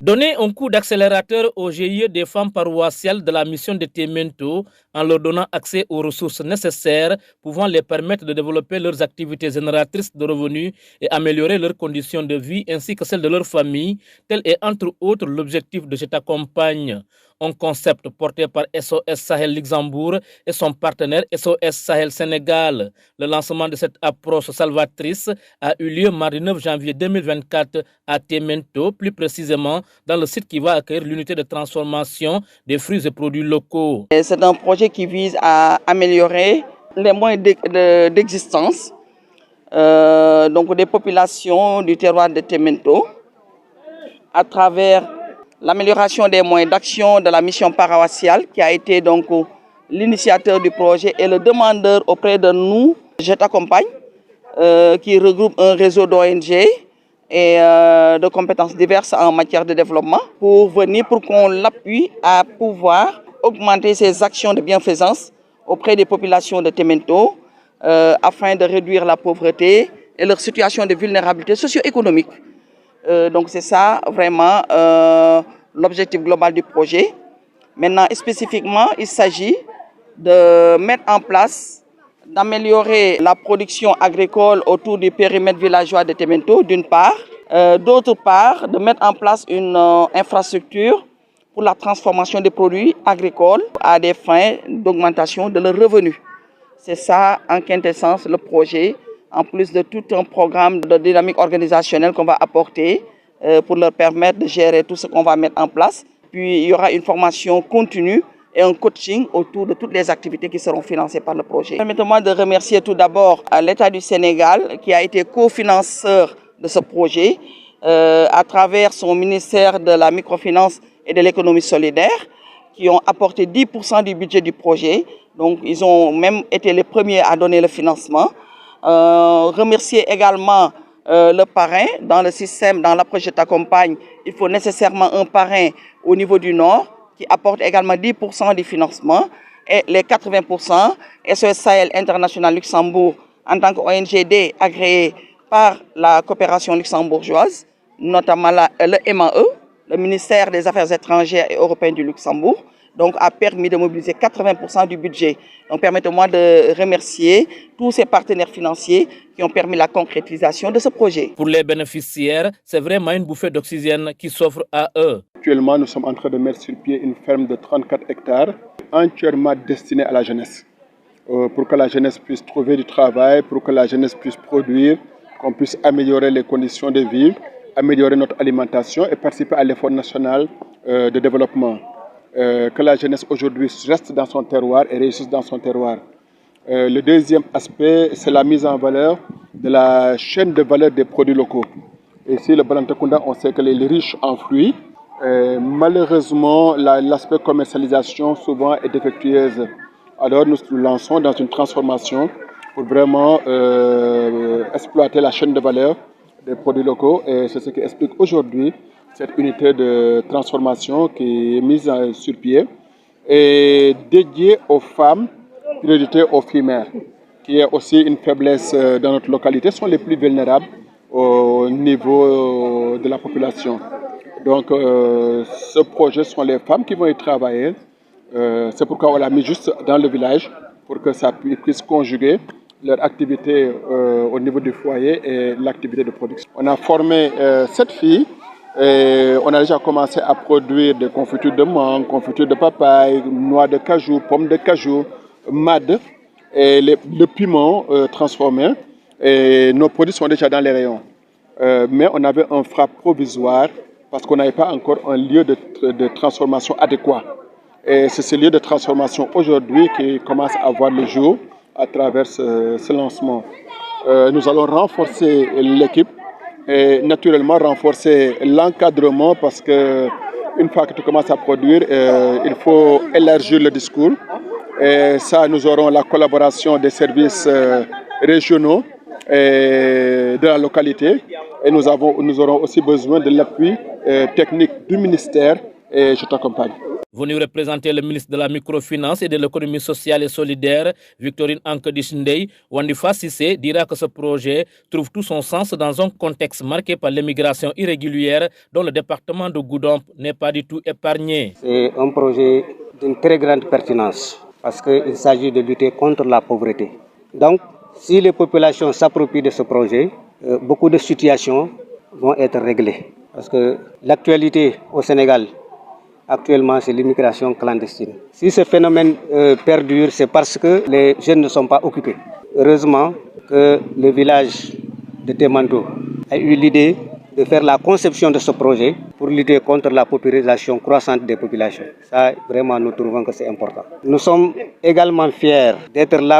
Donner un coup d'accélérateur au GIE des femmes paroissiales de la mission de Témento en leur donnant accès aux ressources nécessaires pouvant les permettre de développer leurs activités génératrices de revenus et améliorer leurs conditions de vie ainsi que celles de leur famille, tel est entre autres l'objectif de cette campagne. Un concept porté par SOS Sahel Luxembourg et son partenaire SOS Sahel Sénégal. Le lancement de cette approche salvatrice a eu lieu mardi 9 janvier 2024 à Témento, plus précisément dans le site qui va accueillir l'unité de transformation des fruits et produits locaux. C'est un projet qui vise à améliorer les moyens d'existence donc des populations du terroir de Témento à travers l'amélioration des moyens d'action de la mission paroissiale qui a été donc l'initiateur du projet et le demandeur auprès de nous. Je t'accompagne qui regroupe un réseau d'ONG et de compétences diverses en matière de développement pour qu'on l'appuie à pouvoir augmenter ses actions de bienfaisance auprès des populations de Témento afin de réduire la pauvreté et leur situation de vulnérabilité socio-économique. Donc c'est ça vraiment l'objectif global du projet. Maintenant spécifiquement, il s'agit de mettre en place, d'améliorer la production agricole autour du périmètre villageois de Témento d'une part. D'autre part, de mettre en place une infrastructure pour la transformation des produits agricoles à des fins d'augmentation de leurs revenus. C'est ça en quintessence le projet, en plus de tout un programme de dynamique organisationnelle qu'on va apporter pour leur permettre de gérer tout ce qu'on va mettre en place. Puis il y aura une formation continue et un coaching autour de toutes les activités qui seront financées par le projet. Permettez-moi de remercier tout d'abord l'État du Sénégal qui a été cofinanceur de ce projet à travers son ministère de la microfinance et de l'économie solidaire qui ont apporté 10% du budget du projet. Donc ils ont même été les premiers à donner le financement. Remercier également le parrain dans le système, dans l'approche Je t'accompagne. Il faut nécessairement un parrain au niveau du Nord qui apporte également 10% du financement et les 80% SOS Sahel International Luxembourg en tant qu'ONGD agréé par la coopération luxembourgeoise, notamment le MAE, le ministère des Affaires étrangères et européennes du Luxembourg, donc a permis de mobiliser 80% du budget. Donc permettez-moi de remercier tous ces partenaires financiers qui ont permis la concrétisation de ce projet. Pour les bénéficiaires, c'est vraiment une bouffée d'oxygène qui s'offre à eux. Actuellement, nous sommes en train de mettre sur pied une ferme de 34 hectares entièrement destinée à la jeunesse. Pour que la jeunesse puisse trouver du travail, pour que la jeunesse puisse produire, qu'on puisse améliorer les conditions de vie, améliorer notre alimentation et participer à l'effort national de développement. Que la jeunesse aujourd'hui reste dans son terroir et réussisse dans son terroir. Le deuxième aspect, c'est la mise en valeur de la chaîne de valeur des produits locaux. Ici, le Balantakunda, on sait qu'elle est riche en fruits. Malheureusement, l'aspect commercialisation souvent est défectueuse. Alors nous nous lançons dans une transformation pour vraiment exploiter la chaîne de valeur des produits locaux. Et c'est ce qui explique aujourd'hui cette unité de transformation qui est mise sur pied et dédiée aux femmes, priorité aux femmes, qui est aussi une faiblesse dans notre localité, sont les plus vulnérables au niveau de la population. Donc ce projet sont les femmes qui vont y travailler. C'est pourquoi on l'a mis juste dans le village pour que ça puisse conjuguer leur activité au niveau du foyer et l'activité de production. On a formé 7 filles. Et on a déjà commencé à produire des confitures de mangue, confitures de papaye, noix de cajou, pommes de cajou, mad et le piment transformé. Et nos produits sont déjà dans les rayons. Mais on avait un frappe provisoire parce qu'on n'avait pas encore un lieu de transformation adéquat. Et c'est ce lieu de transformation aujourd'hui qui commence à voir le jour à travers ce lancement. Nous allons renforcer l'équipe et naturellement renforcer l'encadrement parce que une fois que tu commences à produire, il faut élargir le discours. Et ça, nous aurons la collaboration des services régionaux et de la localité. Et nous aurons aussi besoin de l'appui technique du ministère et je t'accompagne. Venu représenter le ministre de la Microfinance et de l'économie sociale et solidaire, Victorine Ankedi-Ndeye, Wandifa Sissé dira que ce projet trouve tout son sens dans un contexte marqué par l'immigration irrégulière dont le département de Goudomp n'est pas du tout épargné. C'est un projet d'une très grande pertinence parce qu'il s'agit de lutter contre la pauvreté. Donc, si les populations s'approprient de ce projet, beaucoup de situations vont être réglées. Parce que l'actualité au Sénégal, actuellement, c'est l'immigration clandestine. Si ce phénomène perdure, c'est parce que les jeunes ne sont pas occupés. Heureusement que le village de Témento a eu l'idée de faire la conception de ce projet pour lutter contre la paupérisation croissante des populations. Ça, vraiment, nous trouvons que c'est important. Nous sommes également fiers d'être là